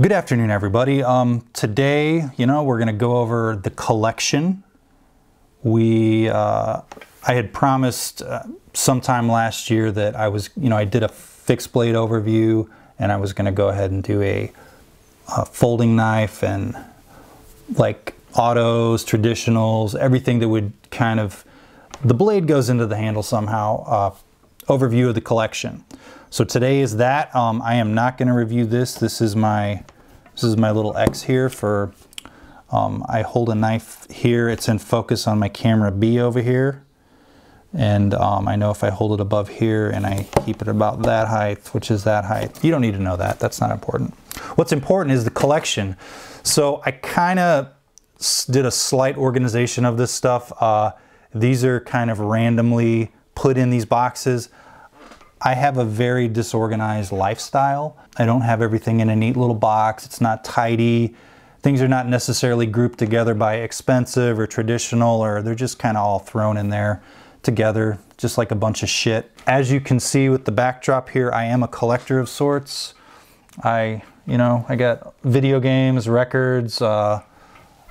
Good afternoon, everybody. Today, we're going to go over the collection. I had promised sometime last year that I did a fixed blade overview, and I was going to go ahead and do a folding knife and like autos, traditionals, everything that would the blade goes into the handle somehow, overview of the collection. So today is that. I am not going to review this. This is my little X here for, I hold a knife here. It's in focus on my camera B over here. And I know if I hold it above here and I keep it about that height, which is that height. You don't need to know that. That's not important. What's important is the collection. So I kind of did a slight organization of this stuff. These are kind of randomly put in these boxes. I have a very disorganized lifestyle. I don't have everything in a neat little box. It's not tidy. Things are not necessarily grouped together by expensive or traditional, or they're just kind of all thrown in there together, just like a bunch of shit. As you can see with the backdrop here, I am a collector of sorts. I got video games, records,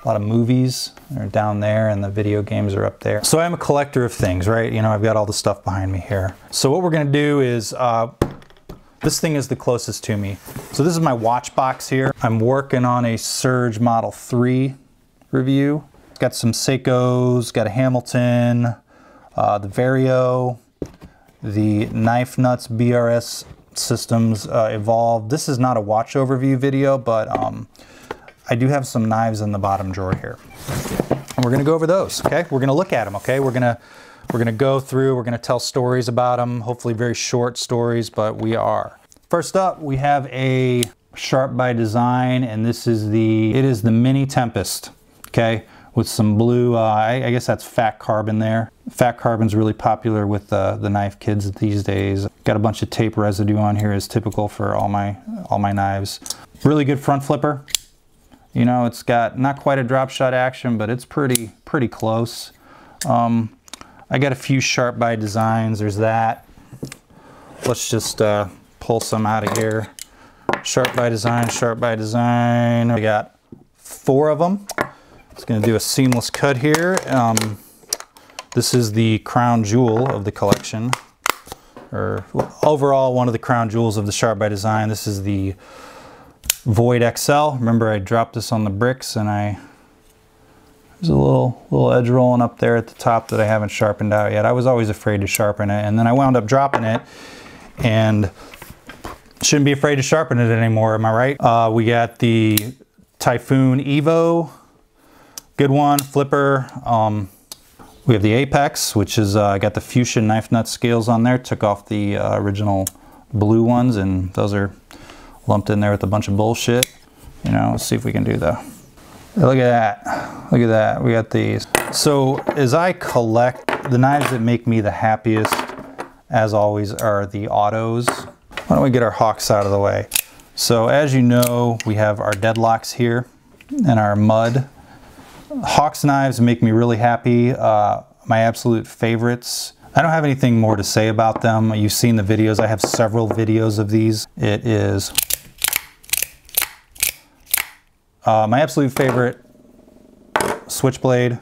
a lot of movies are down there, and the video games are up there. So I'm a collector of things, right? I've got all the stuff behind me here. So what we're gonna do is, this thing is the closest to me. So this is my watch box here. I'm working on a Surge Model 3 review. Got some Seikos, got a Hamilton, the Vario, the Knife Nuts BRS Systems Evolved. This is not a watch overview video, but I do have some knives in the bottom drawer here. And we're gonna go over those, okay? We're gonna look at them, okay? We're gonna go through, we're gonna tell stories about them, hopefully very short stories, but we are. First up, we have a Sharp by Design, and it is the Mini Tempest, okay? With some blue, I guess that's fat carbon there. Fat carbon's really popular with the knife kids these days. Got a bunch of tape residue on here, as typical for all my knives. Really good front flipper. It's got not quite a drop shot action, but it's pretty close. I got a few Sharp by Designs. There's that. Let's just pull some out of here. Sharp by Design, Sharp by Design. I got 4 of them. It's going to do a seamless cut here. This is the crown jewel of the collection, or overall one of the crown jewels of the Sharp by Design. This is the Void XL. Remember, I dropped this on the bricks, and there's a little edge rolling up there at the top that I haven't sharpened out yet. I was always afraid to sharpen it, and then I wound up dropping it, and shouldn't be afraid to sharpen it anymore, am I right? We got the Typhoon Evo, good one, flipper. We have the Apex, which is, got the Fuchsia knife nut scales on there. Took off the original blue ones, and those are lumped in there with a bunch of bullshit. Let's see if we can do the, look at that. Look at that, we got these. So as I collect, the knives that make me the happiest, as always, are the autos. Why don't we get our Hawks out of the way? So as you know, we have our Deadlocks here and our Mud. Hawks knives make me really happy. My absolute favorites. I don't have anything more to say about them. You've seen the videos. I have several videos of these. It is my absolute favorite switchblade,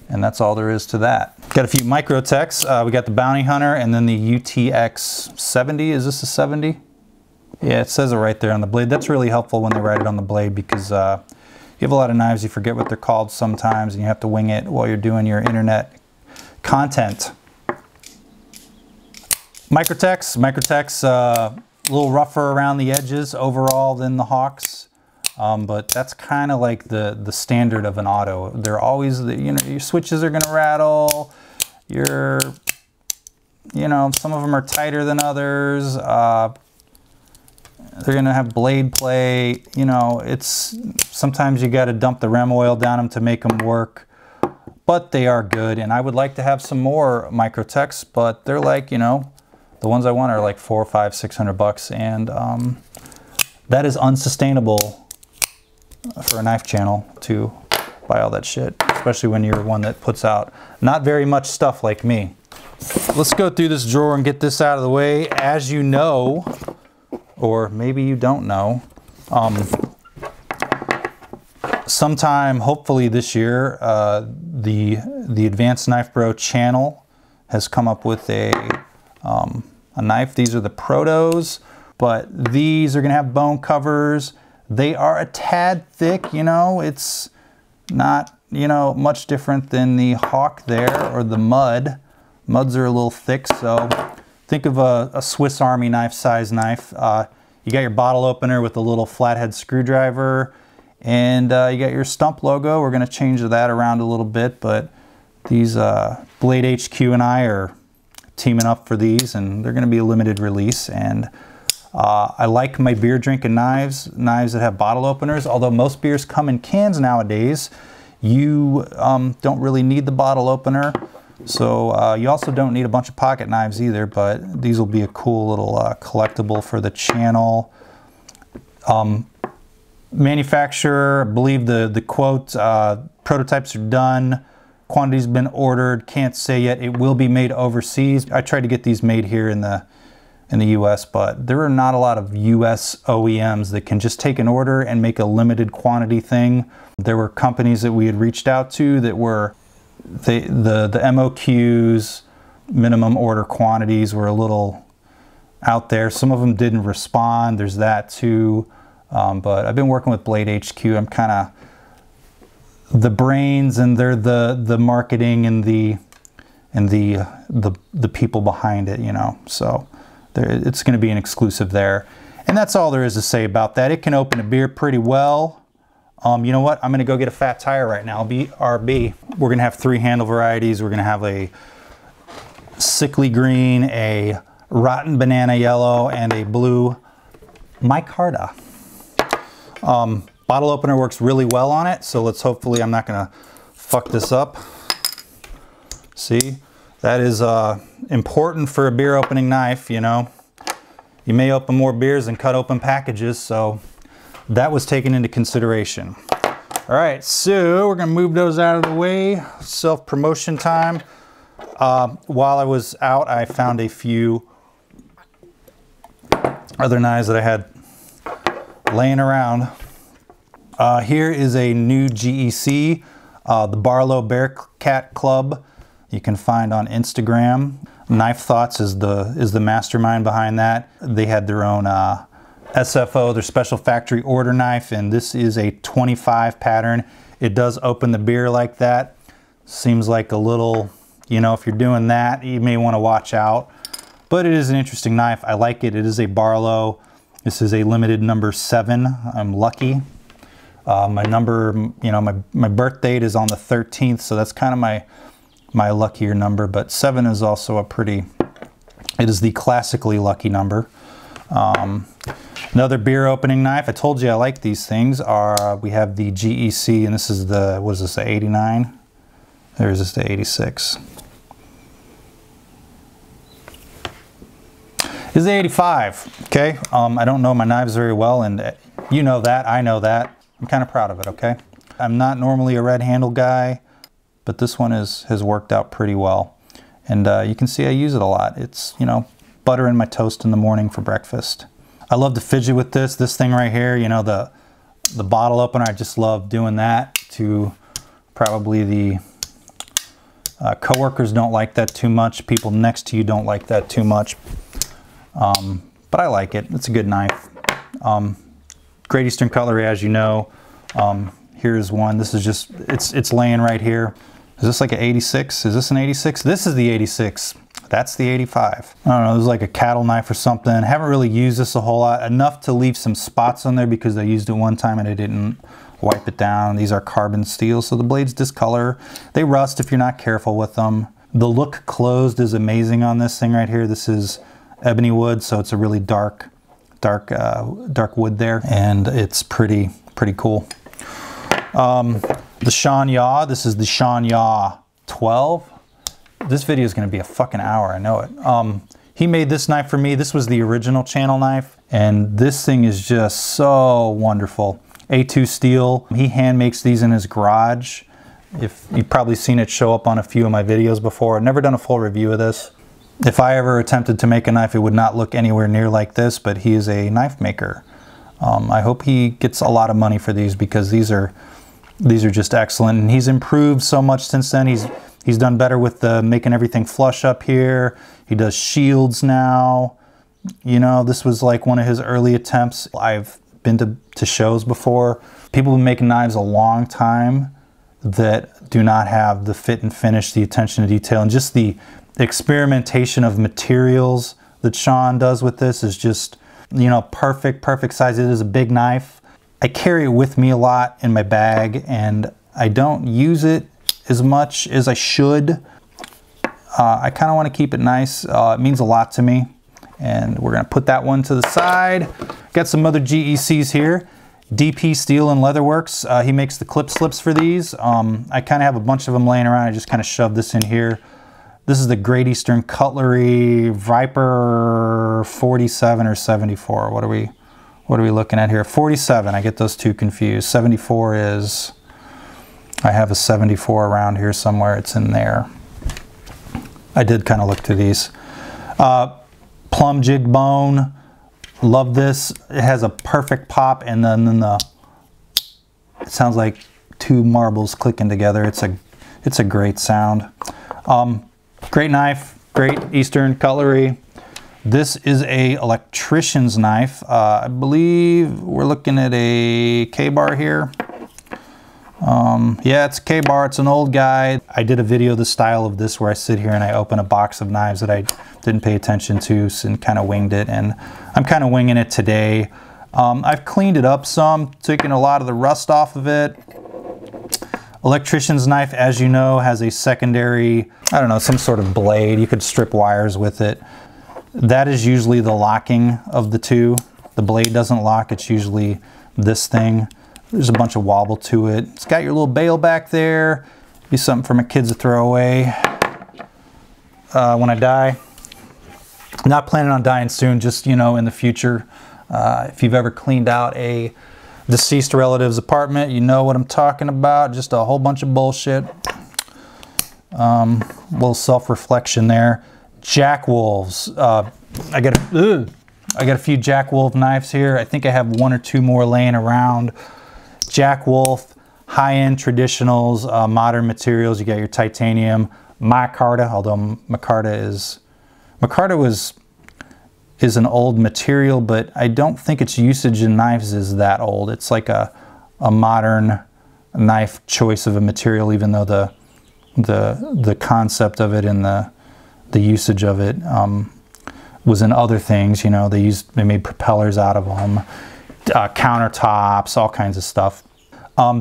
and that's all there is to that. Got a few Microtechs. We got the Bounty Hunter, and then the UTX 70. Is this a 70? Yeah, it says it right there on the blade. That's really helpful when they write it on the blade, because you have a lot of knives, you forget what they're called sometimes, and you have to wing it while you're doing your internet content. Microtechs, a little rougher around the edges overall than the Hawks, but that's kind of like the standard of an auto. They're always, your switches are gonna rattle. Some of them are tighter than others. They're gonna have blade play. Sometimes you got to dump the rem oil down them to make them work. But they are good, and I would like to have some more Microtechs, but they're like, the ones I want are like $400, $500, $600, and that is unsustainable for a knife channel to buy all that shit, especially when you're one that puts out not very much stuff like me. Let's go through this drawer and get this out of the way. As you know, or maybe you don't know. Sometime, hopefully this year, the Advanced Knife Bro channel has come up with a knife. These are the Protos, but these are gonna have bone covers. They are a tad thick, you know, it's not, you know, much different than the Hawk there, or the Mud. Muds are a little thick, so think of a Swiss Army knife size knife. You got your bottle opener with a little flathead screwdriver, and you got your Stump logo. We're gonna change that around a little bit, but these Blade HQ and I are teaming up for these, and they're gonna be a limited release. And I like my beer drinking knives that have bottle openers, although most beers come in cans nowadays. You don't really need the bottle opener. So you also don't need a bunch of pocket knives either, but these will be a cool little collectible for the channel. Manufacturer, I believe the quote, prototypes are done, quantity's been ordered, can't say yet. It will be made overseas. I tried to get these made here in the US, but there are not a lot of US OEMs that can just take an order and make a limited quantity thing. There were companies that we had reached out to that were, the MOQs, minimum order quantities, were a little out there. Some of them didn't respond, there's that too. But I've been working with Blade HQ. I'm kind of the brains, and they're the marketing and the people behind it, you know. So it's going to be an exclusive there. And that's all there is to say about that. It can open a beer pretty well. You know what? I'm going to go get a fat tire right now. BRB. We're going to have 3 handle varieties. We're going to have a sickly green, a rotten banana yellow, and a blue micarta. Bottle opener works really well on it, so let's hopefully, I'm not going to fuck this up. See? That is important for a beer opening knife, you know. You may open more beers than cut open packages, so that was taken into consideration. All right, so we're gonna move those out of the way. Self-promotion time. While I was out, I found a few other knives that I had laying around. Here is a new GEC, the Barlow Bearcat Club. You can find on Instagram. Knife Thoughts is the mastermind behind that. They had their own SFO, their special factory order knife, and this is a 25 pattern. It does open the beer like that. Seems like a little, you know, if you're doing that, you may want to watch out. But it is an interesting knife. I like it. It is a Barlow. This is a limited number 7. I'm lucky. My number, you know, my birth date is on the 13th, so that's kind of my luckier number, but 7 is also a pretty, it is the classically lucky number. Another beer opening knife. I told you I like these things. We have the GEC, and this is the, what is this, the 89? Or is this the 86? This is the 85, okay? I don't know my knives very well, and you know that, I know that. I'm kind of proud of it, okay? I'm not normally a red handle guy, but this one has worked out pretty well. And you can see I use it a lot. It's, you know, butter in my toast in the morning for breakfast. I love to fidget with this thing right here, you know, the bottle opener. I just love doing that. To probably the coworkers don't like that too much. People next to you don't like that too much. But I like it. It's a good knife. Great Eastern Cutlery, as you know. Here's one. This is just, it's laying right here. Is this like an 86? Is this an 86? This is the 86. That's the 85. I don't know, this is like a cattle knife or something. Haven't really used this a whole lot. Enough to leave some spots on there because I used it one time and I didn't wipe it down. These are carbon steel, so the blades discolor. They rust if you're not careful with them. The look closed is amazing on this thing right here. This is ebony wood, so it's a really dark wood there, and it's pretty cool. The Sean Yaw, this is the Sean Yaw 12. This video is going to be a fucking hour, I know it. He made this knife for me. This was the original channel knife, and this thing is just so wonderful. A2 steel. He hand makes these in his garage. If you've probably seen it show up on a few of my videos before. I've never done a full review of this. if I ever attempted to make a knife, it would not look anywhere near like this, but he is a knife maker. I hope he gets a lot of money for these, because these are just excellent, and he's improved so much since then. He's done better with the making everything flush up here. He does shields now. You know, this was like one of his early attempts. I've been to shows before. People have been making knives a long time that do not have the fit and finish, the attention to detail, and just the experimentation of materials that Sean does with this is just, you know, perfect size. It is a big knife. I carry it with me a lot in my bag, and I don't use it as much as I should. I kind of want to keep it nice. It means a lot to me. And we're going to put that one to the side. Got some other GECs here. DP Steel and Leatherworks. He makes the clip slips for these. I kind of have a bunch of them laying around. I just kind of shoved this in here. This is the Great Eastern Cutlery Viper 47 or 74. What are we looking at here? 47. I get those two confused. 74 is, I have a 74 around here somewhere. It's in there. I did kind of look through these. Plum jig bone. Love this. It has a perfect pop, and then it sounds like two marbles clicking together. It's a great sound. Great knife, great Eastern Cutlery. This is a electrician's knife. I believe we're looking at a K-bar here. Yeah, it's a K-bar. It's an old guy. I did a video of the style of this where I sit here and I open a box of knives that I didn't pay attention to and kind of winged it, and I'm kind of winging it today. I've cleaned it up some, taken a lot of the rust off of it. Electrician's knife, as you know, has a secondary, I don't know, some sort of blade. You could strip wires with it. That is usually the locking of the two. The blade doesn't lock, it's usually this thing. There's a bunch of wobble to it. It's got your little bail back there. Be something for my kids to throw away when I die. Not planning on dying soon, just, you know, in the future. If you've ever cleaned out a deceased relative's apartment, you know what I'm talking about. Just a whole bunch of bullshit. Little self-reflection there. Jack Wolves. I got a few Jack Wolf knives here. I think I have one or two more laying around. Jack Wolf, high-end traditionals, modern materials. You got your titanium, micarta, although micarta is an old material, but I don't think its usage in knives is that old. It's like a modern knife choice of a material, even though the concept of it and the usage of it was in other things. You know, they made propellers out of them, countertops, all kinds of stuff.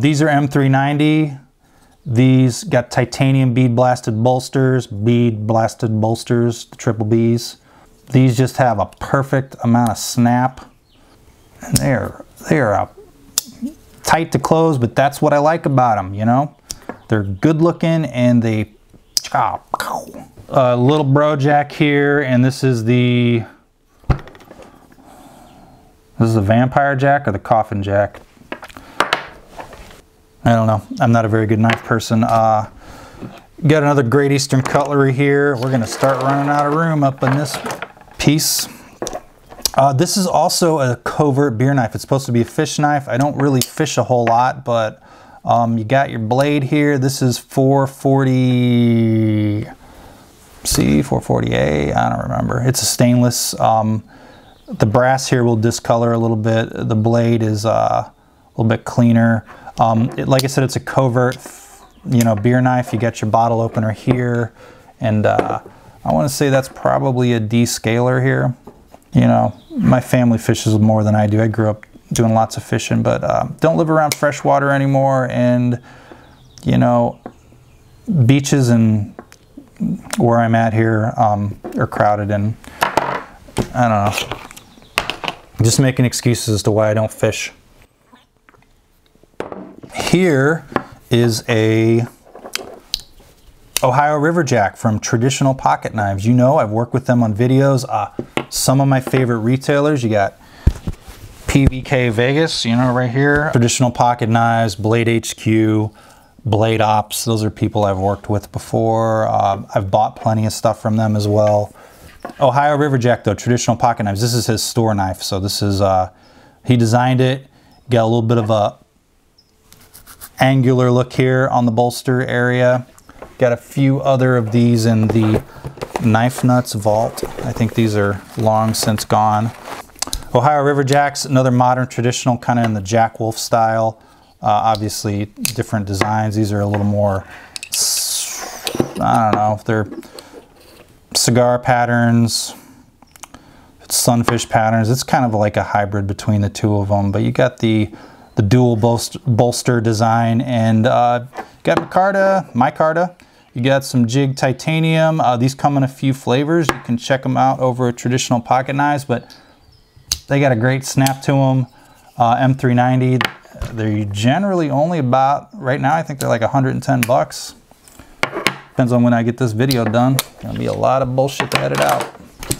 These are M390. These got titanium bead blasted bolsters, the triple Bs. These just have a perfect amount of snap, and they are tight to close, but that's what I like about them. You know, they're good looking, and they little bro jack here, and this is a vampire jack or the coffin jack. I don't know. I'm not a very good knife person. Got another Great Eastern Cutlery here. We're going to start running out of room up in this piece. This is also a covert beer knife. It's supposed to be a fish knife. I don't really fish a whole lot, but you got your blade here. This is 440C, 440A, I don't remember. It's a stainless. The brass here will discolor a little bit. The blade is a little bit cleaner. Like I said, it's a covert, you know, beer knife. You got your bottle opener here, and I want to say that's probably a descaler here. You know, my family fishes more than I do. I grew up doing lots of fishing, but don't live around fresh water anymore, and you know, beaches and where I'm at here are crowded, and I don't know, just making excuses as to why I don't fish. Here is a Ohio River Jack from Traditional Pocket Knives. You know, I've worked with them on videos. Some of my favorite retailers, you got PVK Vegas, you know, right here. Traditional Pocket Knives, Blade HQ, Blade Ops. Those are people I've worked with before. I've bought plenty of stuff from them as well. Ohio Riverjack though, traditional pocket knives. This is his store knife. So this is, he designed it. Got a little bit of a angular look here on the bolster area. Got a few other of these in the knife nuts vault. I think these are long since gone. Ohio Riverjacks, another modern traditional, kind of in the Jack Wolf style. Obviously different designs. These are a little more, I don't know if they're cigar patterns, sunfish patterns. It's kind of like a hybrid between the two of them, but you got the dual bolster design, and got micarta. You got some jig titanium. These come in a few flavors. You can check them out over at Traditional Pocket Knives, but they got a great snap to them. M390. They're generally only about, right now I think they're like 110 bucks. Depends on when I get this video done. Gonna be a lot of bullshit to edit out.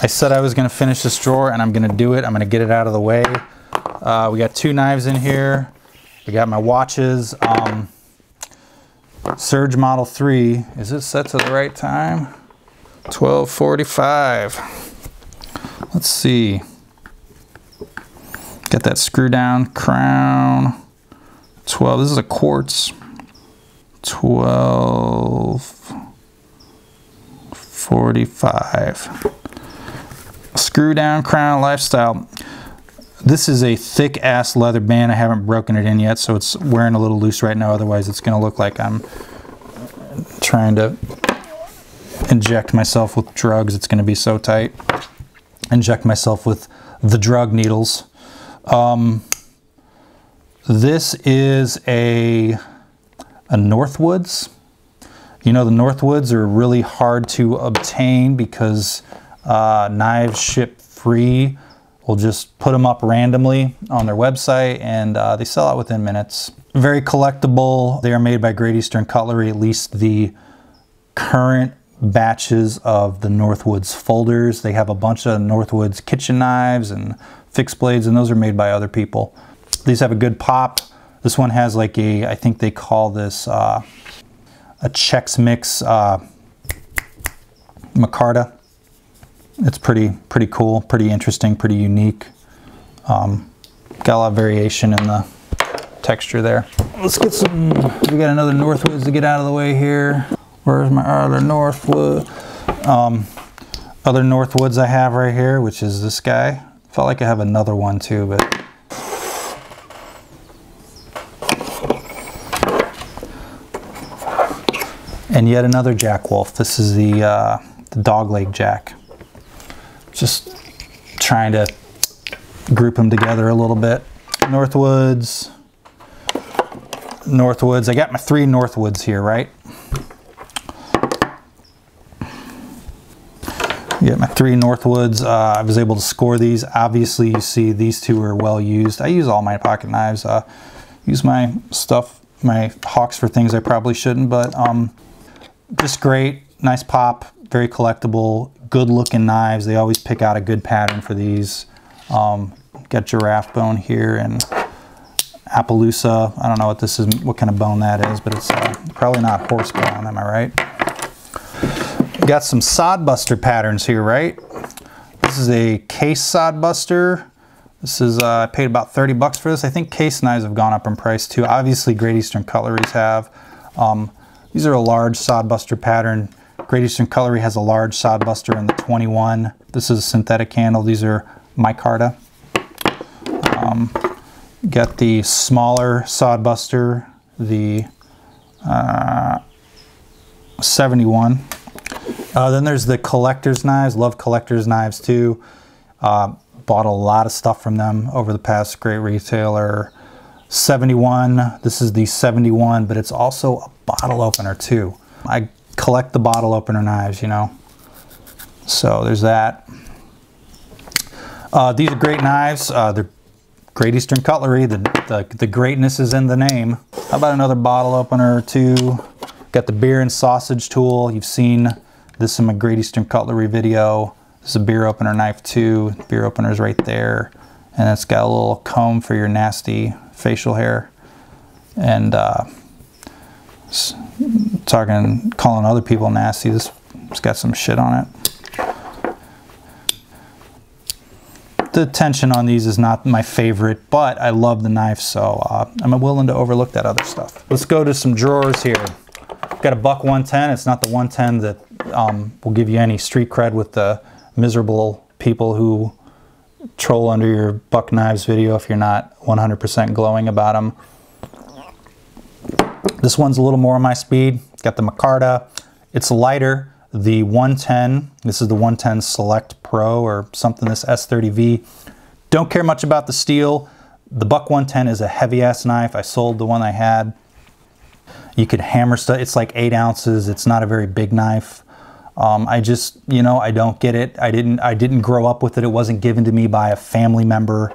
I said I was gonna finish this drawer, and I'm gonna do it. I'm gonna get it out of the way. We got 2 knives in here. We got my watches. Surge Model 3. Is it set to the right time? 12:45. Let's see. Got that screw down crown. 12. This is a quartz. 12:45. Screw down crown lifestyle. This is a thick ass leather band. I haven't broken it in yet, so it's wearing a little loose right now. Otherwise it's gonna look like I'm trying to inject myself with drugs. It's gonna be so tight. Inject myself with the drug needles. This is a Northwoods. You know, the Northwoods are really hard to obtain because knives ship free. We'll just put them up randomly on their website, and they sell out within minutes. Very collectible. They are made by Great Eastern Cutlery, at least the current batches of the Northwoods folders. They have a bunch of Northwoods kitchen knives and fixed blades, and those are made by other people. These have a good pop. This one has like a, I think they call this a Chex Mix micarta. It's pretty cool, pretty interesting, pretty unique. Got a lot of variation in the texture there. Let's get some, we got another Northwoods to get out of the way here. Where's my other Northwood? Other Northwoods I have right here, which is this guy. Felt like I have another one too, but. And yet another Jack Wolf. This is the dogleg Jack. Just trying to group them together a little bit. Northwoods. I got my 3 Northwoods here, right? Yeah, my 3 Northwoods. I was able to score these. Obviously, you see these 2 are well used. I use all my pocket knives. Use my stuff, my hawks for things I probably shouldn't, but just great. Nice pop, very collectible. Good looking knives. They always pick out a good pattern for these. Got giraffe bone here and Appaloosa. I don't know what this is, what kind of bone that is, but it's probably not horse bone, am I right? Got some sodbuster patterns here, right? This is a case sodbuster. This is, I paid about 30 bucks for this. I think case knives have gone up in price too. Obviously Great Eastern Cutlery's have. These are a large sodbuster pattern. Great Eastern Cutlery has a large sodbuster in the 21. This is a synthetic handle. These are micarta. Got the smaller sodbuster, the 71. Then there's the collector's knives. Love collector's knives too. Bought a lot of stuff from them over the past. Great retailer. 71. This is the 71, but it's also a bottle opener too. I collect the bottle opener knives, you know. So there's that. These are great knives. They're Great Eastern Cutlery. The greatness is in the name. How about another bottle opener or two? Got the beer and sausage tool. You've seen this in my Great Eastern Cutlery video. This is a beer opener knife too. Beer opener's right there. And it's got a little comb for your nasty facial hair. And calling other people nasty. This has got some shit on it. The tension on these is not my favorite, but I love the knife, so I'm willing to overlook that other stuff. Let's go to some drawers here. Got a buck 110. It's not the 110 that will give you any street cred with the miserable people who troll under your buck knives video if you're not 100% glowing about them. This one's a little more my speed. It's got the micarta. It's lighter. The 110, this is the 110 Select Pro or something, this S30V. Don't care much about the steel. The buck 110 is a heavy ass knife. I sold the one I had. You could hammer stuff. It's like 8 ounces. It's not a very big knife. I just, you know, I don't get it. I didn't grow up with it. It wasn't given to me by a family member.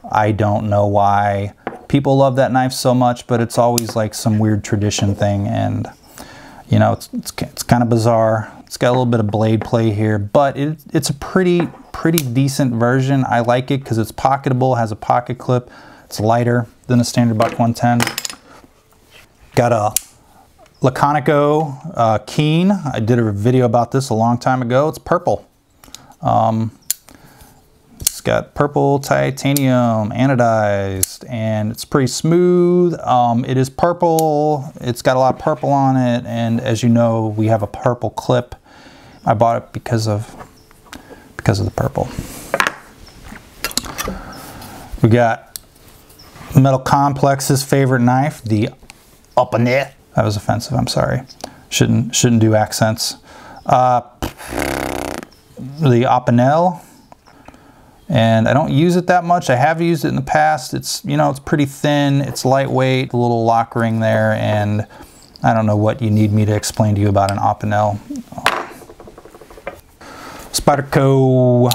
I don't know why people love that knife so much, but it's always like some weird tradition thing, and you know, it's kind of bizarre. It's got a little bit of blade play here, but it's a pretty decent version. I like it because it's pocketable, has a pocket clip. It's lighter than a standard buck 110. Got a Laconico Keen. I did a video about this a long time ago. It's purple. It's got purple titanium anodized, and it's pretty smooth. It is purple. It's got a lot of purple on it, and as you know, we have a purple clip. I bought it because of the purple. We got Metal Complex's favorite knife, the Okapi. That was offensive. I'm sorry. Shouldn't do accents. The Okapi. And I don't use it that much. I have used it in the past. It's, you know, it's pretty thin, it's lightweight, a little lock ring there, and I don't know what you need me to explain to you about an Opinel. Spyderco,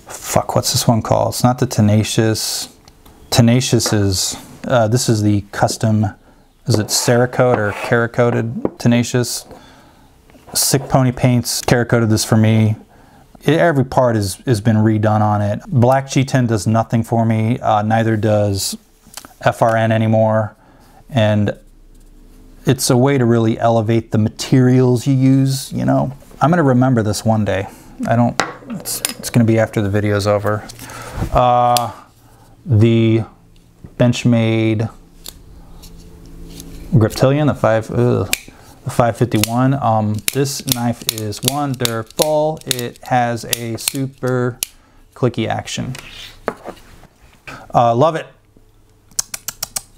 fuck, what's this one called? It's not the Tenacious. Tenacious is, this is the custom, is it Cerakote or Cerakoted Tenacious? Sick Pony Paints Cerakoted this for me. Every part has been redone on it. Black G10 does nothing for me. Neither does FRN anymore. And it's a way to really elevate the materials you use, you know. I'm gonna remember this one day. It's gonna be after the video's over. The Benchmade Griptilian, the 551. This knife is wonderful. It has a super clicky action. Love it.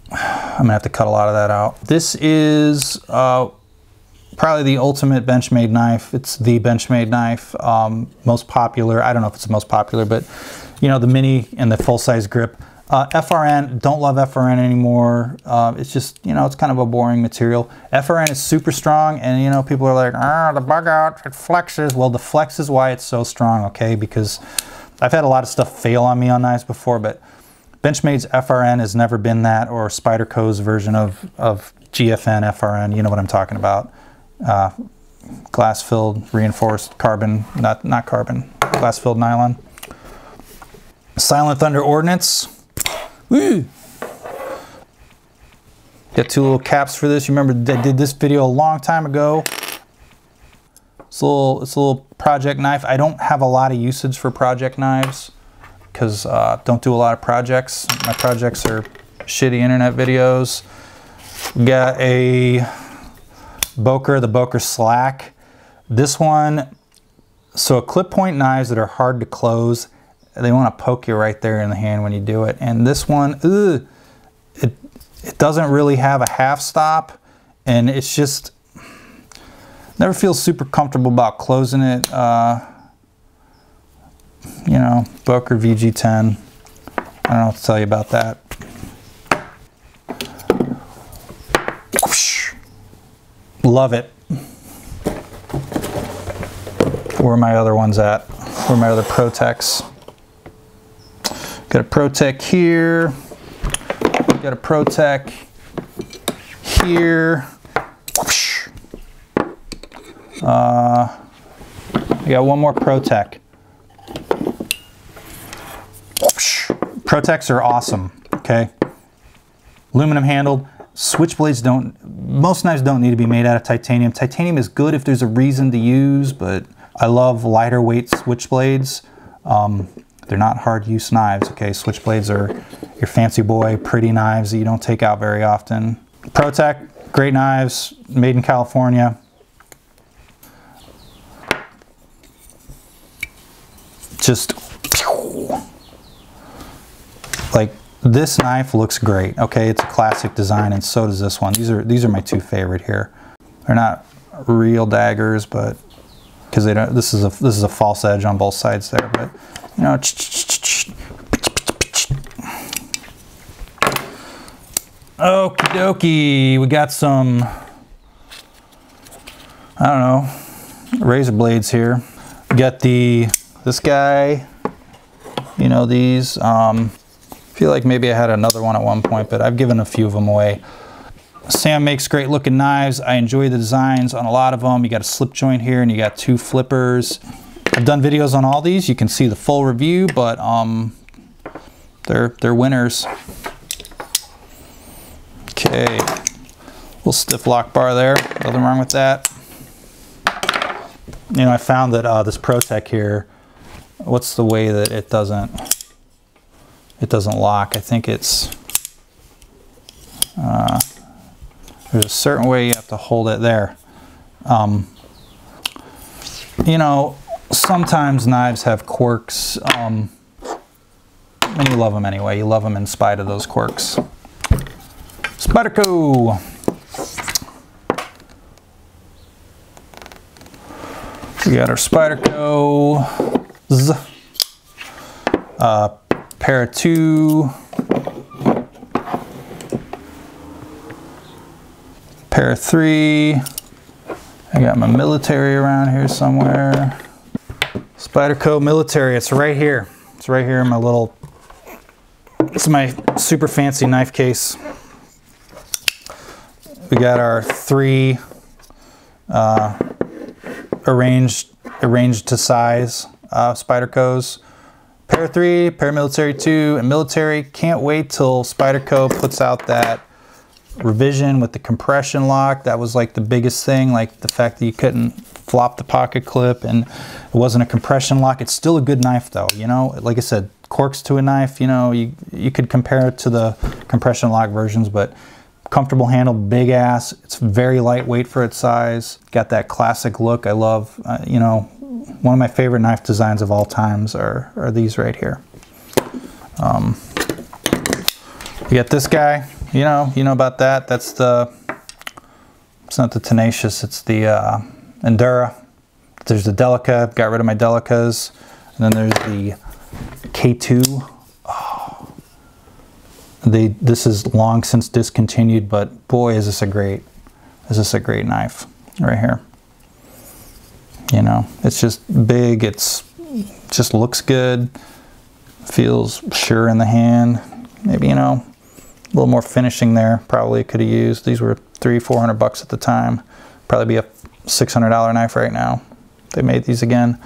I'm gonna have to cut a lot of that out. This is probably the ultimate Benchmade knife. It's the Benchmade knife, most popular. I don't know if it's the most popular, but you know, the mini and the full-size grip. FRN, don't love FRN anymore. It's just, you know, it's kind of a boring material. FRN is super strong, and you know, people are like, the bug out, it flexes. Well, the flex is why it's so strong, okay? Because I've had a lot of stuff fail on me on knives before, but Benchmade's FRN has never been that, or Spyderco's version of GFN FRN. You know what I'm talking about. Glass-filled, reinforced carbon, not carbon, glass-filled nylon. Silent Thunder Ordnance. Woo! Got 2 little caps for this. You remember I did this video a long time ago. It's a little project knife. I don't have a lot of usage for project knives because don't do a lot of projects. My projects are shitty internet videos. We got a Boker, the Boker Slack. This one, so clip point knives that are hard to close, they want to poke you right there in the hand when you do it. And this one, it doesn't really have a half stop, and it's just, never feel super comfortable about closing it. You know, Boker VG10. I don't know what to tell you about that. Love it. Where are my other ones at? Where are my other Proteks? Got a Protek here. Got a Protek here. I got one more Protek. Proteks are awesome, okay? Aluminum handled. Switchblades most knives don't need to be made out of titanium. Titanium is good if there's a reason to use, but I love lighter weight switchblades. They're not hard use knives, okay? Switchblades are your fancy boy, pretty knives that you don't take out very often. Protek, great knives, made in California. Just, like, this knife looks great, okay? It's a classic design, and so does this one. These are my two favorite here. They're not real daggers, but because they don't. This is a false edge on both sides there, but you know. Okie dokie, we got some, I don't know, razor blades here. We got this guy, you know, these. I feel like maybe I had another one at one point, but I've given a few of them away. Sam makes great looking knives. I enjoy the designs on a lot of them. You got a slip joint here and you got two flippers. I've done videos on all these. You can see the full review, but they're winners. Okay, little stiff lock bar there. Nothing wrong with that. You know, I found that this Protek here, what's the way that it doesn't lock? I think it's there's a certain way you have to hold it there. You know, sometimes knives have quirks, and you love them anyway. You love them in spite of those quirks. Spyderco. We got our Spyderco. Pair of two. Pair of three. I got my military around here somewhere. Spyderco military, it's right here. It's right here in my little, it's my super fancy knife case. We got our three arranged to size Spydercos. Pair of three, pair of military two, and military. Can't wait till Spyderco puts out that revision with the compression lock. That was like the biggest thing, like the fact that you couldn't flop the pocket clip and it wasn't a compression lock. It's still a good knife though, you know, like I said, quirks to a knife, you know, you could compare it to the compression lock versions, but comfortable handle, big ass. It's very lightweight for its size. Got that classic look I love. You know, one of my favorite knife designs of all times are these right here. We got this guy. You know about that. That's the, it's not the Tenacious, it's the Endura. There's the Delica, got rid of my Delicas. And then there's the K2. Oh. This is long since discontinued, but boy, is this a great knife right here. You know, it's just big, it's just looks good, feels sure in the hand. Maybe, you know, a little more finishing there, probably could have used. These were $300-400 bucks at the time. Probably be a $600 knife right now. They made these again.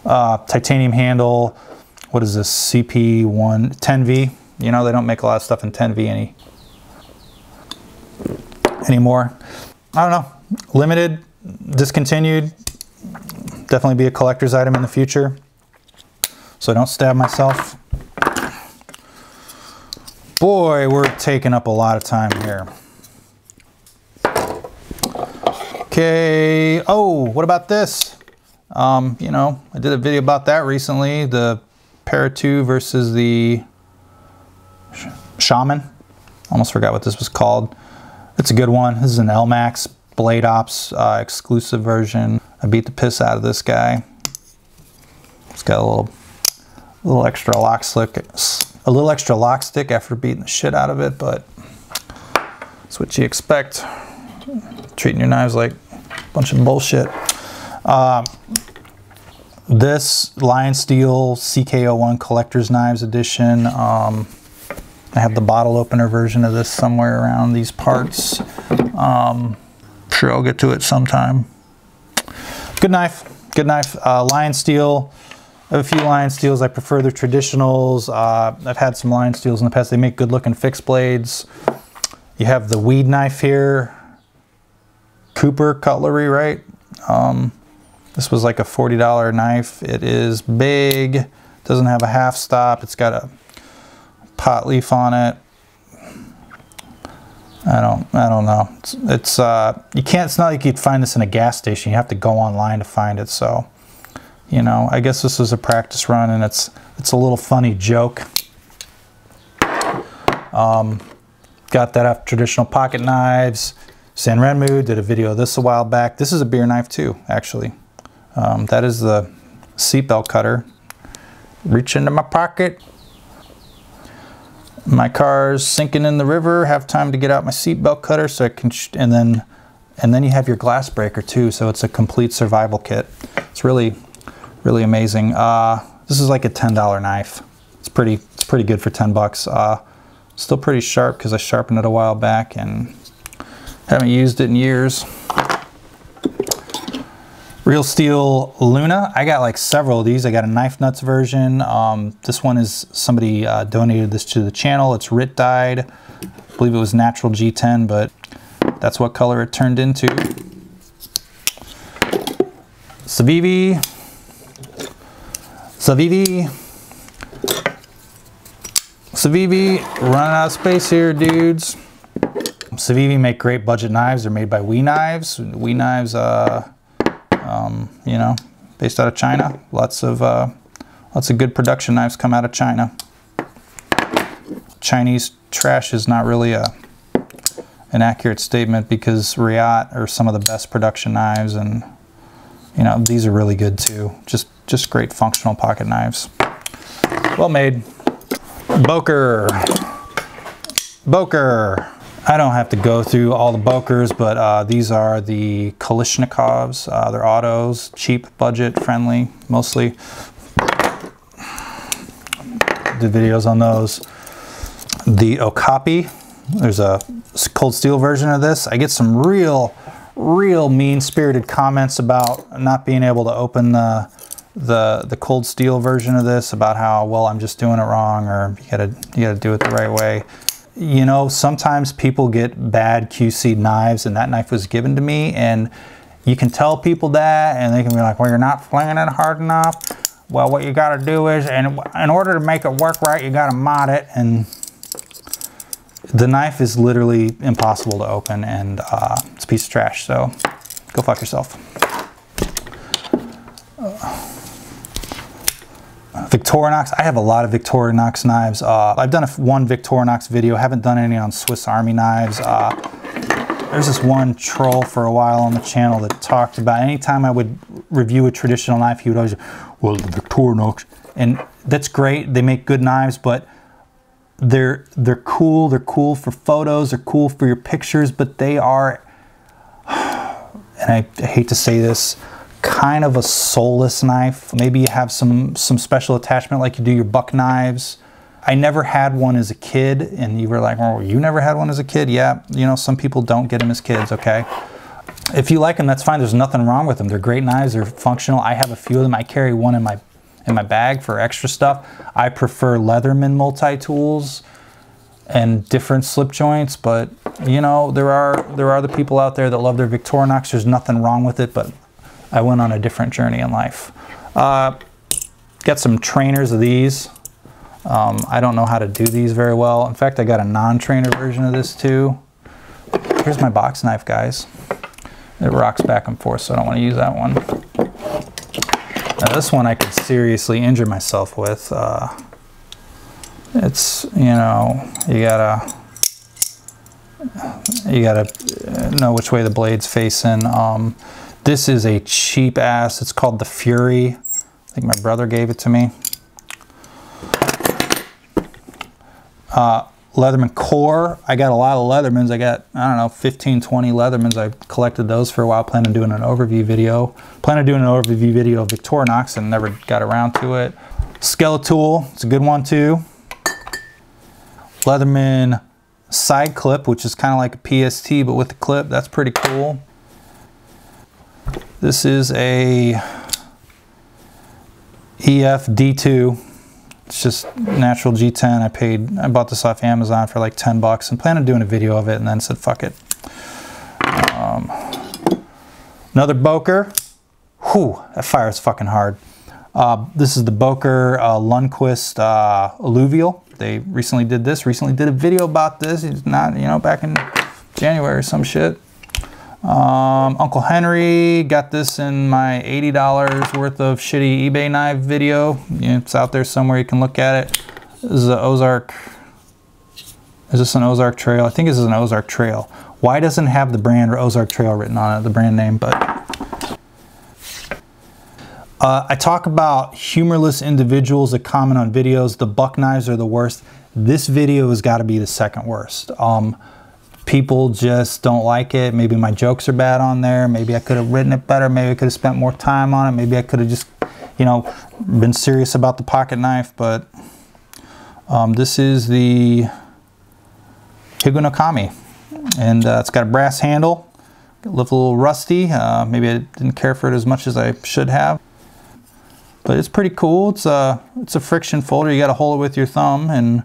Titanium handle. What is this? CP1 10V. You know, they don't make a lot of stuff in 10V anymore. I don't know. Limited, discontinued. Definitely be a collector's item in the future. So I don't stab myself. Boy, we're taking up a lot of time here. Okay. Oh, what about this? You know, I did a video about that recently. The Para 2 versus the Shaman. Almost forgot what this was called. It's a good one. This is an LMAX Blade Ops exclusive version. I beat the piss out of this guy. It's got a little extra lock stick after beating the shit out of it, but that's what you expect. Treating your knives like a bunch of bullshit. This Lion Steel CK01 Collector's Knives Edition. I have the bottle opener version of this somewhere around these parts. Sure I'll get to it sometime. Good knife, good knife. Lion Steel. I have a few Lion Steels. I prefer the traditionals. I've had some Lion Steels in the past. They make good looking fixed blades. You have the weed knife here. Cooper cutlery, right? This was like a $40 knife. It is big, doesn't have a half stop. It's got a pot leaf on it. I don't know. It's you can't. It's not like you'd find this in a gas station. You have to go online to find it. So, you know, I guess this was a practice run, and it's a little funny joke. Got that off Traditional Pocket Knives. San Renmu did a video of this a while back. This is a beer knife too, actually. That is the seatbelt cutter. Reach into my pocket. My car's sinking in the river. Have time to get out my seatbelt cutter so I can, and then you have your glass breaker too. So it's a complete survival kit. It's really amazing. This is like a $10 knife. It's pretty good for 10 bucks. Still pretty sharp because I sharpened it a while back and haven't used it in years. Real Steel Luna. I got like several of these. I got a knife nuts version. This one is, somebody donated this to the channel. It's RIT dyed. I believe it was natural G10, but that's what color it turned into. Civivi. Running out of space here, dudes. Civivi make great budget knives. They're made by We Knives. We Knives, you know, based out of China. Lots of good production knives come out of China. Chinese trash is not really an accurate statement, because Riot are some of the best production knives, and you know, these are really good too. Just great functional pocket knives. Well made. Boker. I don't have to go through all the Bokers, but these are the Kalashnikovs. They're autos, cheap, budget, friendly, mostly. Did videos on those. The Okapi. There's a cold steel version of this. I get some real mean-spirited comments about not being able to open the cold steel version of this, about how, well, I'm just doing it wrong, or you gotta do it the right way. You know, sometimes people get bad QC knives, and that knife was given to me, and you can tell people that, and they can be like, well, you're not flinging it hard enough. Well, what you gotta do is, and in order to make it work right, you gotta mod it, and the knife is literally impossible to open, and it's a piece of trash, so go fuck yourself. Victorinox. I have a lot of Victorinox knives. I've done one Victorinox video. Haven't done any on Swiss Army knives. There's this one troll for a while on the channel that talked about, anytime I would review a traditional knife, he would always, well, the Victorinox. And that's great. They make good knives, but they're cool. They're cool for photos. They're cool for your pictures, but they are, and I hate to say this, kind of a soulless knife. Maybe you have some special attachment like you do your buck knives. I never had one as a kid, and you were like, oh, you never had one as a kid? Yeah, you know, some people don't get them as kids, okay? If you like them, that's fine. There's nothing wrong with them. They're great knives. They're functional. I have a few of them. I carry one in my bag for extra stuff. I prefer Leatherman multi-tools and different slip joints, but you know, there are the people out there that love their Victorinox. There's nothing wrong with it, but I went on a different journey in life. Got some trainers of these. I don't know how to do these very well. In fact, I got a non-trainer version of this too. Here's my box knife, guys. It rocks back and forth, so I don't want to use that one. Now, this one I could seriously injure myself with. It's, you know, you gotta know which way the blade's facing. This is a cheap ass. It's called the Fury. I think my brother gave it to me. Leatherman Core. I got a lot of Leathermans. I got, I don't know, 15, 20 Leathermans. I collected those for a while. Plan on doing an overview video. Plan on doing an overview video of Victorinox and never got around to it. Skeletool. It's a good one too. Leatherman Side Clip, which is kind of like a PST but with the clip. That's pretty cool. This is a EF D2. It's just natural G10. I bought this off Amazon for like 10 bucks and planned on doing a video of it, and then said fuck it. Another Boker. Whew, that fire is fucking hard. This is the Boker Lundquist Alluvial. They recently did this, recently did a video about this. It's not, you know, back in January or some shit. Uncle Henry got this in my $80 worth of shitty eBay knife video. Yeah, it's out there somewhere, you can look at it. This is an Ozark. Is this an Ozark Trail? I think this is an Ozark Trail. Why doesn't it have the brand or Ozark Trail written on it, the brand name? But I talk about humorless individuals that comment on videos. The buck knives are the worst. This video has got to be the second worst. People just don't like it. Maybe my jokes are bad on there. Maybe I could have written it better. Maybe I could have spent more time on it. Maybe I could have just, you know, been serious about the pocket knife. But this is the Kidman Okapi, and it's got a brass handle. It looked a little rusty. Maybe I didn't care for it as much as I should have. But it's pretty cool. It's a friction folder. You got to hold it with your thumb, and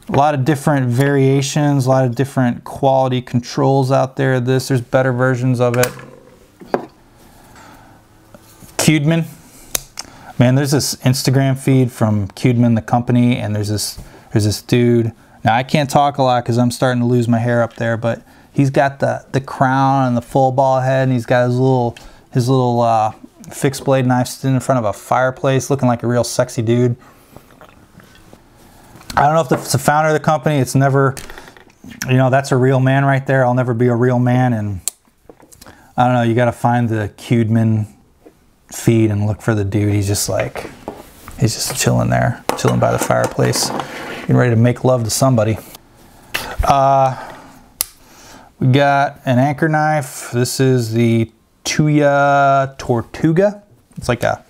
a lot of different variations, a lot of different quality controls out there. There's better versions of it. Kidman. Man, there's this Instagram feed from Kidman, the company, and there's this dude. Now I can't talk a lot because I'm starting to lose my hair up there, but he's got the crown and the full ball head, and he's got his little fixed blade knife sitting in front of a fireplace, looking like a real sexy dude. I don't know if it's the founder of the company. It's never, you know, that's a real man right there. I'll never be a real man, and I don't know. You got to find the Kidman feed and look for the dude. He's just chilling there, chilling by the fireplace, getting ready to make love to somebody. We got an anchor knife. This is the Tuya Tortuga. It's like a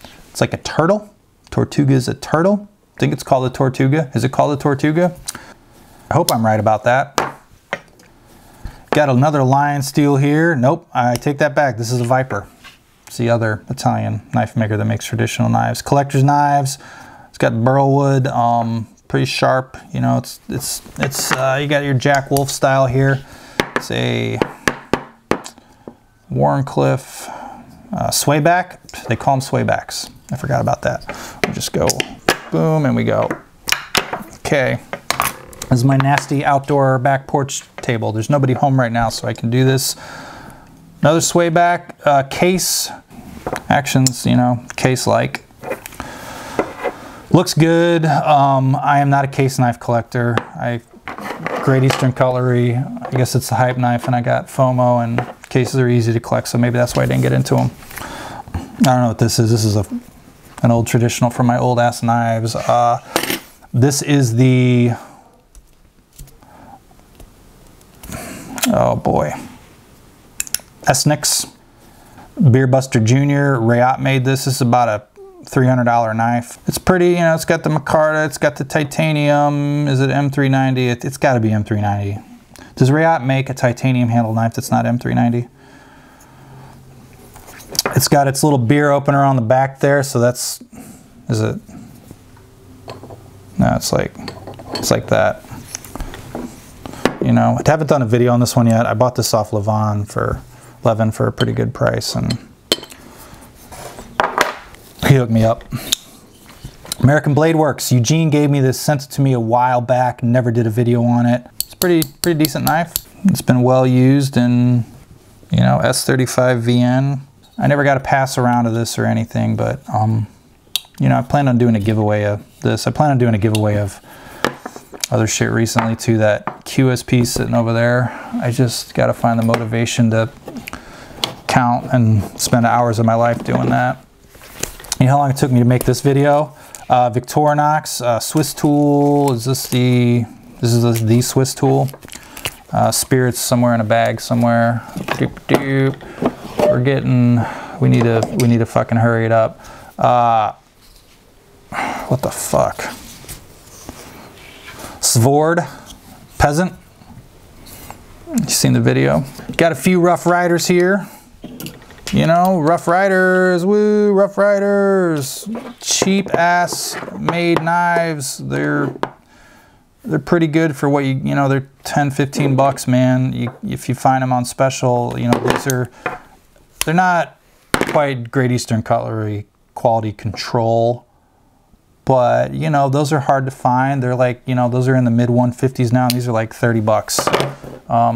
turtle. Tortuga is a turtle. I think it's called a Tortuga. Is it called a Tortuga? I hope I'm right about that. Got another lion steel here. Nope, I take that back. This is a Viper. It's the other Italian knife maker that makes traditional knives. Collector's knives. It's got burlwood, pretty sharp. You know, it's you got your Jack Wolf style here. It's a Warrenclyffe swayback. They call them swaybacks. I forgot about that. We'll just go boom, and we go. Okay. This is my nasty outdoor back porch table. There's nobody home right now, so I can do this. Another swayback case. Actions, you know, case-like. Looks good. I am not a case knife collector. Great Eastern Cutlery. I guess it's the hype knife, and I got FOMO, and cases are easy to collect, so maybe that's why I didn't get into them. I don't know what this is. This is an old traditional from my old ass knives. This is the, oh boy, Esnix Beer Buster Jr. Rayot made this. This is about a $300 knife. It's pretty, you know, it's got the micarta, it's got the titanium. Is it M390? It's got to be M390. Does Rayot make a titanium handled knife that's not M390? It's got its little beer opener on the back there, so that's, is it? No, it's like that. You know, I haven't done a video on this one yet. I bought this off Levin for a pretty good price, and he hooked me up. American Blade Works. Eugene gave me this, sent it to me a while back, never did a video on it. It's a pretty decent knife. It's been well used in, you know, S35 VN. I never got a pass around of this or anything, but you know, I plan on doing a giveaway of this. I plan on doing a giveaway of other shit recently too. That QSP sitting over there. I just got to find the motivation to count and spend hours of my life doing that. You know how long it took me to make this video? Victorinox Swiss tool. Is this the Swiss tool? Spirits somewhere in a bag somewhere. Doop, doop. We're getting. We need to fucking hurry it up. What the fuck? Svord Peasant. You seen the video? Got a few Rough Riders here. You know, Rough Riders, woo, Rough Riders. Cheap ass made knives. They're pretty good for what you know, they're 10, 15 bucks, man. If you find them on special, you know, they're not quite Great Eastern Cutlery quality control, but you know, those are hard to find. They're like, you know, those are in the mid 150s now, and these are like 30 bucks.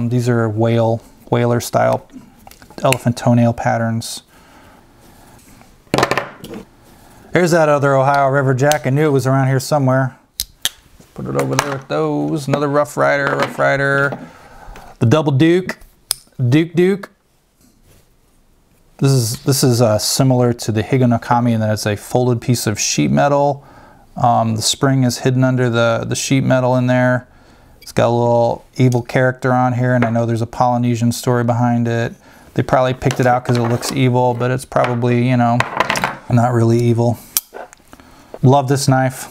These are whaler style elephant toenail patterns. There's that other Ohio River Jack. I knew it was around here somewhere. Put it over there with those. Another Rough Rider. The Double Duke. Duke. This is similar to the Higan Okami in that it's a folded piece of sheet metal. The spring is hidden under the sheet metal in there. It's got a little evil character on here, and I know there's a Polynesian story behind it. They probably picked it out because it looks evil, but it's probably, you know, not really evil. Love this knife.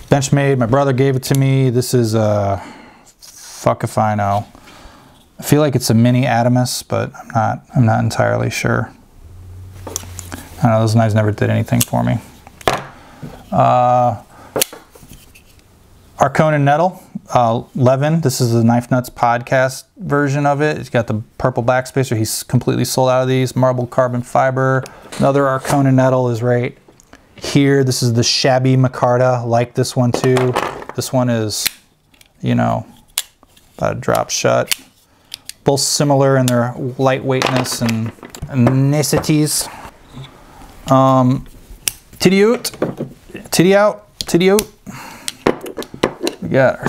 Benchmade. My brother gave it to me. This is fuck if I know. I feel like it's a mini Adamus, but I'm not entirely sure. I don't know, those knives never did anything for me. Arconin Nettle, Levin. This is the Knife Nuts podcast version of it. It's got the purple backspacer. He's completely sold out of these. Marble carbon fiber. Another Arconin Nettle is right here. This is the Shabby Micarta. Like this one too. This one is, you know, about to drop shut. Both similar in their lightweightness and niceties. Titty out. We got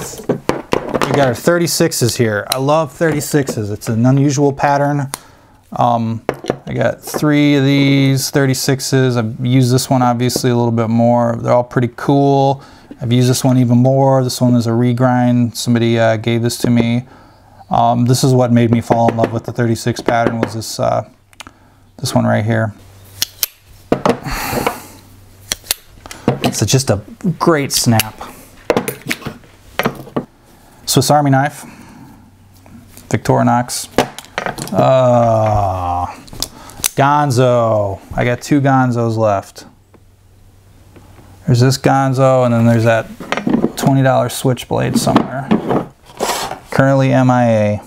our 36s here. I love 36s. It's an unusual pattern. I got 3 of these 36s. I've used this one obviously a little bit more. They're all pretty cool. I've used this one even more. This one is a regrind. Somebody gave this to me. This is what made me fall in love with the 36 pattern, was this one right here. It's just a great snap. Swiss Army knife, Victorinox. Gonzo. I got 2 Gonzos left. There's this Gonzo, and then there's that $20 Switchblade somewhere. Currently MIA.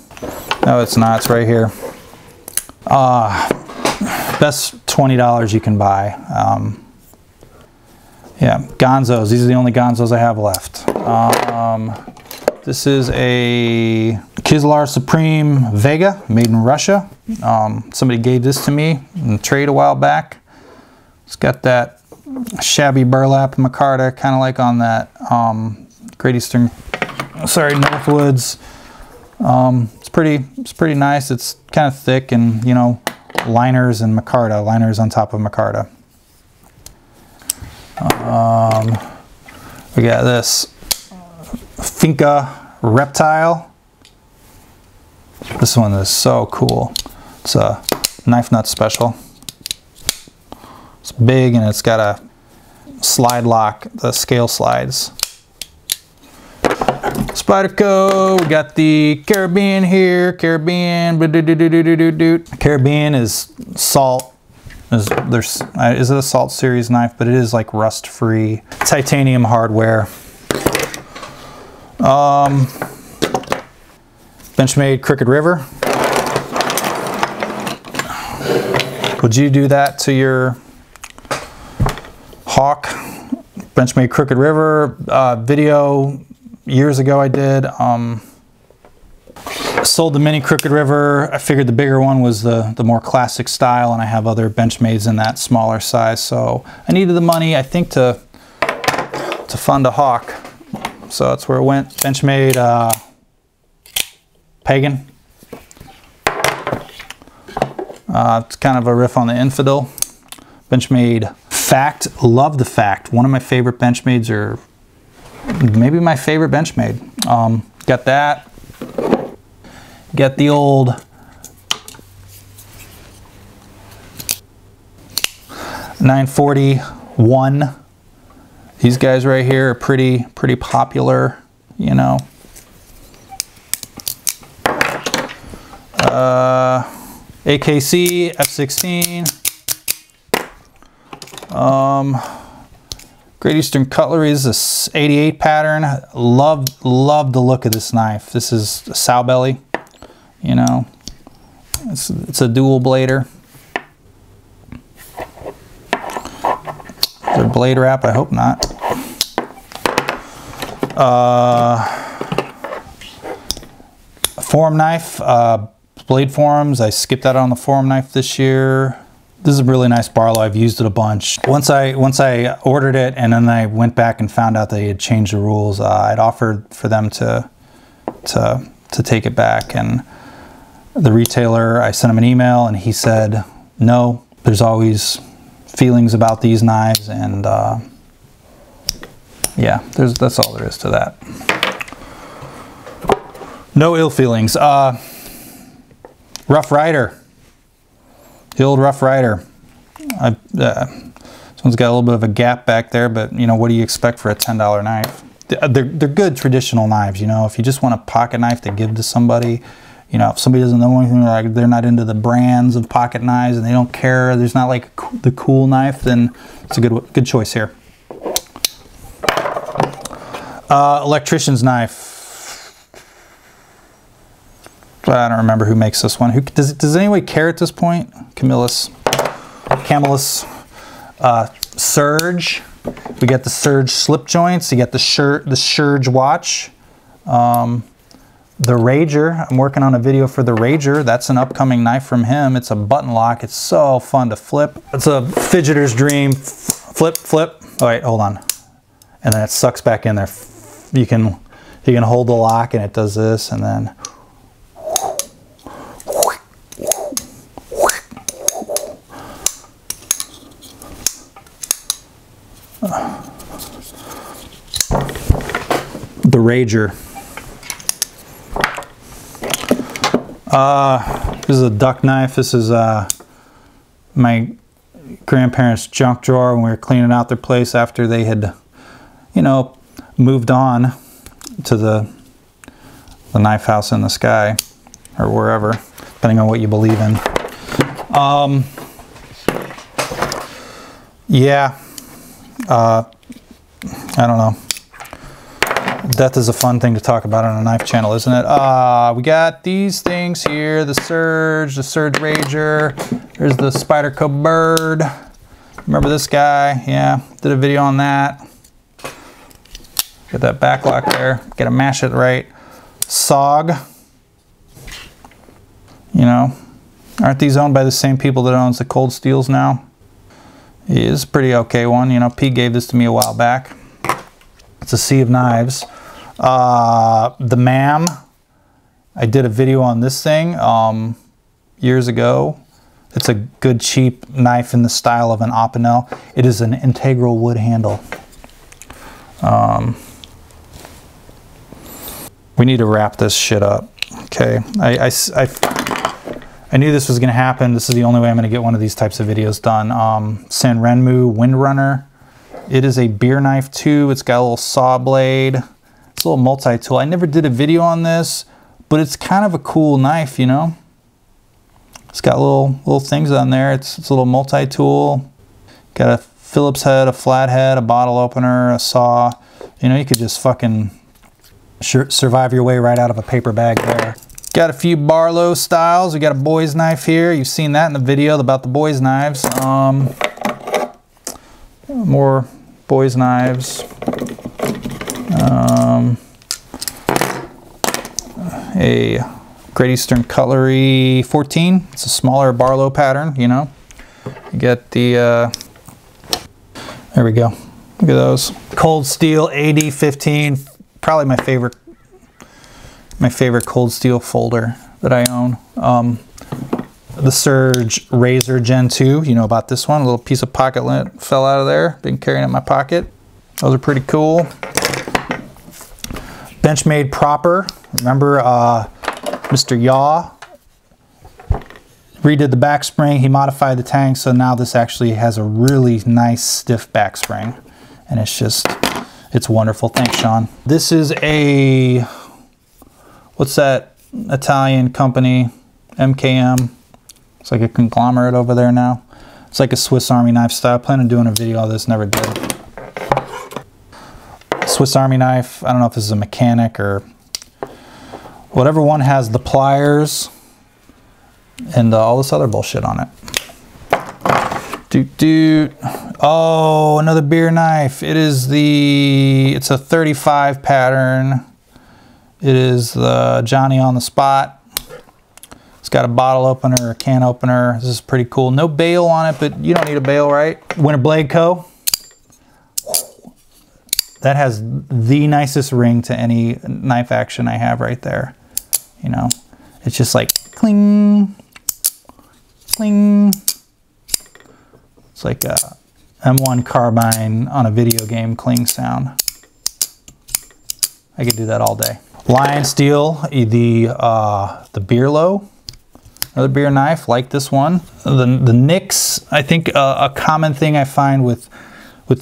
No, it's not. It's right here. Best $20 you can buy. Yeah, Gonzos. These are the only Gonzos I have left. This is a Kizlar Supreme Vega, made in Russia. Somebody gave this to me in trade a while back. It's got that shabby burlap micarta, kind of like on that Northwoods. It's pretty nice. It's kind of thick, and you know, liners and micarta, liners on top of micarta. We got this Finca Reptile. This one is so cool. It's a Knife Nut special. It's big, and it's got a slide lock. The scale slides. Spyderco. We got the Caribbean here. Caribbean is salt. Is it a Salt Series knife? But it is like rust-free titanium hardware. Benchmade Crooked River. Would you do that to your Hawk? Benchmade Crooked River video years ago I did. Sold the mini Crooked River. I figured the bigger one was the more classic style, and I have other Benchmades in that smaller size, so I needed the money, I think, to fund a Hawk. So that's where it went. Benchmade Pagan. It's kind of a riff on the Infidel. Benchmade Fact. Love the Fact. One of my favorite Benchmades, or maybe my favorite Benchmade. Got that. Got the old .941. These guys right here are pretty popular, you know. AKC F16. Great Eastern Cutlery is this 88 pattern. Love the look of this knife. This is a sow belly, you know. It's a dual blader. Another blade wrap, I hope not. Forum knife, blade forums. I skipped out on the forum knife this year. This is a really nice Barlow. I've used it a bunch. Once I ordered it and then I went back and found out they had changed the rules, I'd offered for them to take it back, and the retailer, I sent him an email and he said, no, there's always feelings about these knives, and yeah, that's all there is to that. No ill feelings. Rough Rider. The old Rough Rider. This one's got a little bit of a gap back there, but you know, what do you expect for a $10 knife? They're good traditional knives, you know. If you just want a pocket knife to give to somebody, you know, if somebody doesn't know anything, like they're not into the brands of pocket knives and they don't care, there's not like the cool knife, then it's a good choice here. Electrician's knife. I don't remember who makes this one. Does anyone care at this point? Camillus. Surge. We got the Surge slip joints. You got the Surge watch. The Rager. I'm working on a video for the Rager. That's an upcoming knife from him. It's a button lock. It's so fun to flip. It's a fidgeter's dream. Flip, flip. All right, hold on. And then it sucks back in there. You can hold the lock and it does this, and then the Rager. This is a duck knife. This is my grandparents' junk drawer when we were cleaning out their place after they had, you know, moved on to the knife house in the sky, or wherever, depending on what you believe in. Yeah. I don't know. Death is a fun thing to talk about on a knife channel, isn't it? We got these things here, the Surge Rager. There's the Spyderco Bird. Remember this guy? Yeah, did a video on that. Get that back lock there. Gotta mash it right. SOG. You know, aren't these owned by the same people that owns the Cold Steels now? It is a pretty okay one. You know, Pete gave this to me a while back. It's a sea of knives. The MAM. I did a video on this thing years ago. It's a good cheap knife in the style of an Opinel. It is an integral wood handle. We need to wrap this shit up. Okay, I knew this was going to happen. This is the only way I'm going to get one of these types of videos done. Sanrenmu Windrunner. It is a beer knife too. It's got a little saw blade. It's a little multi-tool. I never did a video on this, but it's kind of a cool knife, you know. It's got little things on there. It's a little multi-tool. Got a Phillips head, a flathead, a bottle opener, a saw. You know, you could just fucking survive your way right out of a paper bag there. Got a few Barlow styles. We got a boy's knife here. You've seen that in the video about the boy's knives. More boy's knives. A Great Eastern Cutlery 14. It's a smaller Barlow pattern, you know. You get the, there we go. Look at those. Cold Steel AD15. Probably my favorite Cold Steel folder that I own. The Surge Razor Gen 2, you know about this one. A little piece of pocket lint fell out of there. Been carrying it in my pocket. Those are pretty cool. Benchmade Proper. Remember Mr. Yaw redid the back spring. He modified the tank, so now this actually has a really nice stiff back spring. And it's wonderful. Thanks, Sean. This is a, what's that Italian company? MKM. It's like a conglomerate over there now. It's like a Swiss Army knife style. I plan on doing a video on this, never did. Swiss Army knife. I don't know if this is a mechanic or whatever one has the pliers and all this other bullshit on it. Oh, another beer knife. It's a 35 pattern. It is the Johnny on the Spot. It's got a bottle opener, a can opener. This is pretty cool. No bail on it, but you don't need a bail, right? Winter Blade Co. That has the nicest ring to any knife action I have right there. You know, it's just like cling, cling. It's like a M1 carbine on a video game cling sound. I could do that all day. Lion Steel, the Beerlo, another beer knife like this one. The nicks, I think a common thing I find with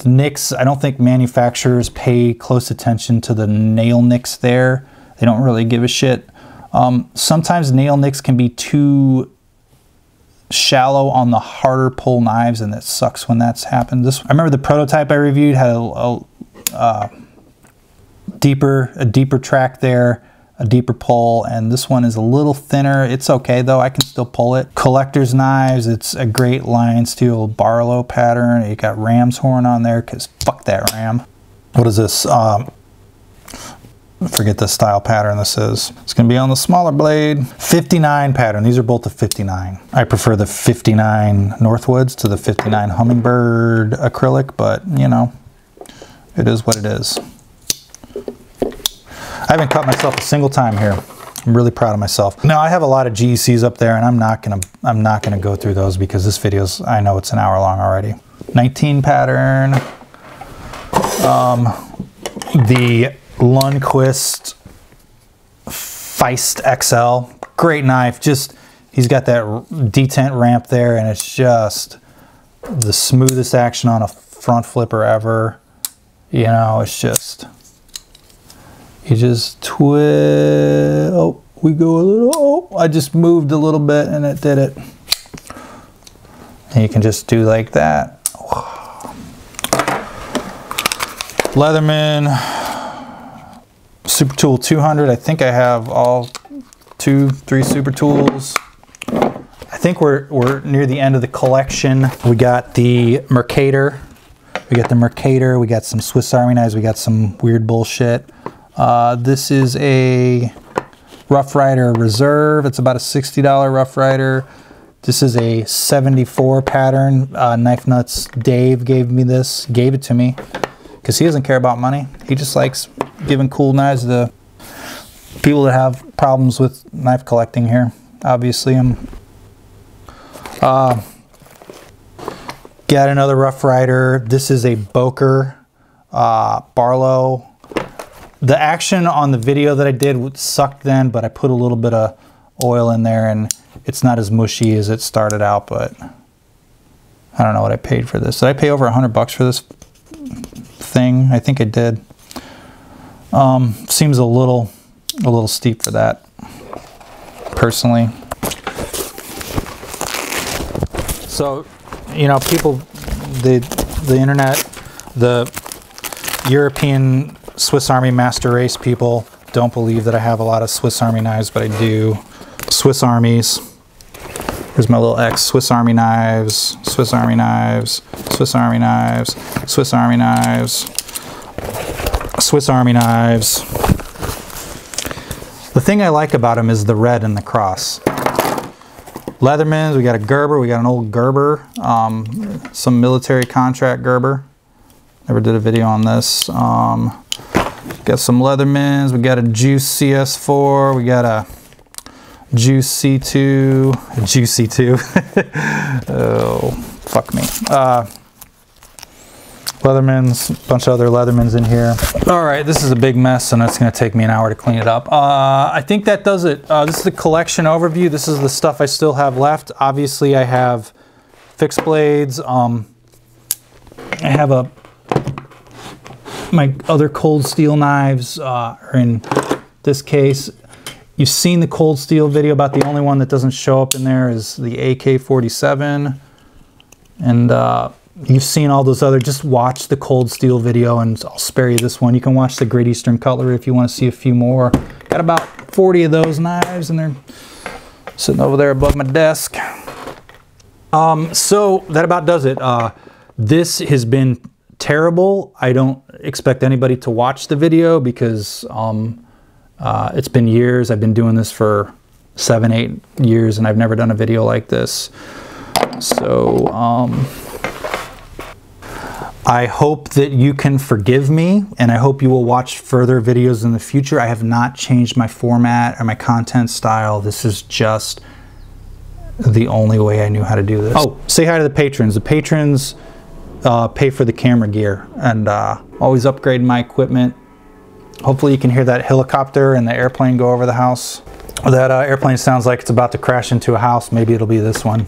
nicks, I don't think manufacturers pay close attention to the nail nicks there. They don't really give a shit. Sometimes nail nicks can be too shallow on the harder pull knives, and it sucks when that's happened. I remember the prototype I reviewed had a deeper track there, a deeper pull, and this one is a little thinner. It's okay though, I can still pull it. Collector's knives, it's a great Lion Steel Barlow pattern. It got ram's horn on there because fuck that ram. What is this? I forget the style pattern this is. It's gonna be on the smaller blade. 59 pattern, these are both the 59. I prefer the 59 Northwoods to the 59 Hummingbird acrylic, but you know, it is what it is. I haven't cut myself a single time here. I'm really proud of myself. Now I have a lot of GECs up there, and I'm not gonna go through those because this video's, I know it's an hour long already. 19 pattern. The Lundquist Feist XL, great knife. Just, he's got that detent ramp there, and it's just the smoothest action on a front flipper ever. You know, it's just, you just oh, we go a little, oh, I just moved a little bit and it did it. And you can just do like that. Leatherman Super Tool 200. I think I have all 3 Super Tools. I think we're near the end of the collection. We got the Mercator. We got some Swiss Army knives. We got some weird bullshit. This is a Rough Rider Reserve. It's about a $60 Rough Rider. This is a 74 pattern. Knife Nuts Dave gave it to me because he doesn't care about money. He just likes giving cool knives to people that have problems with knife collecting here. Obviously, got another Rough Rider. This is a Boker Barlow. The action on the video that I did sucked then, but I put a little bit of oil in there and it's not as mushy as it started out, but I don't know what I paid for this. Did I pay over $100 for this thing? I think I did. Seems a little steep for that, personally. So, you know, people, the internet, the European Swiss Army Master Race people don't believe that I have a lot of Swiss Army knives, but I do. Swiss Armies. Here's my little X. Swiss Army knives, Swiss Army knives, Swiss Army knives, Swiss Army knives, Swiss Army knives. The thing I like about them is the red and the cross. Leathermans, we got a Gerber, we got an old Gerber, some military contract Gerber. Never did a video on this. Got some Leathermans, we got a Juice CS4, we got a Juice C2, a Juice C2. Oh, fuck me. Leathermans, a bunch of other Leathermans in here. All right, this is a big mess and it's gonna take me an hour to clean it up. I think that does it. This is the collection overview. This is the stuff I still have left. Obviously I have fixed blades. I have my other cold steel knives are in this case. You've seen the cold steel video. About the only one that doesn't show up in there is the AK-47. And you've seen all those other, just watch the cold steel video and I'll spare you this one. You can watch the Great Eastern Cutlery if you want to see a few more. Got about 40 of those knives and they're sitting over there above my desk. So that about does it. This has been terrible. I don't expect anybody to watch the video because it's been years. I've been doing this for 7, 8 years and I've never done a video like this. So I hope that you can forgive me, and I hope you will watch further videos in the future. I have not changed my format or my content style. This is just the only way I knew how to do this. Oh, say hi to the patrons. The patrons pay for the camera gear, and always upgrading my equipment. Hopefully you can hear that helicopter and the airplane go over the house. That airplane sounds like it's about to crash into a house. Maybe it'll be this one.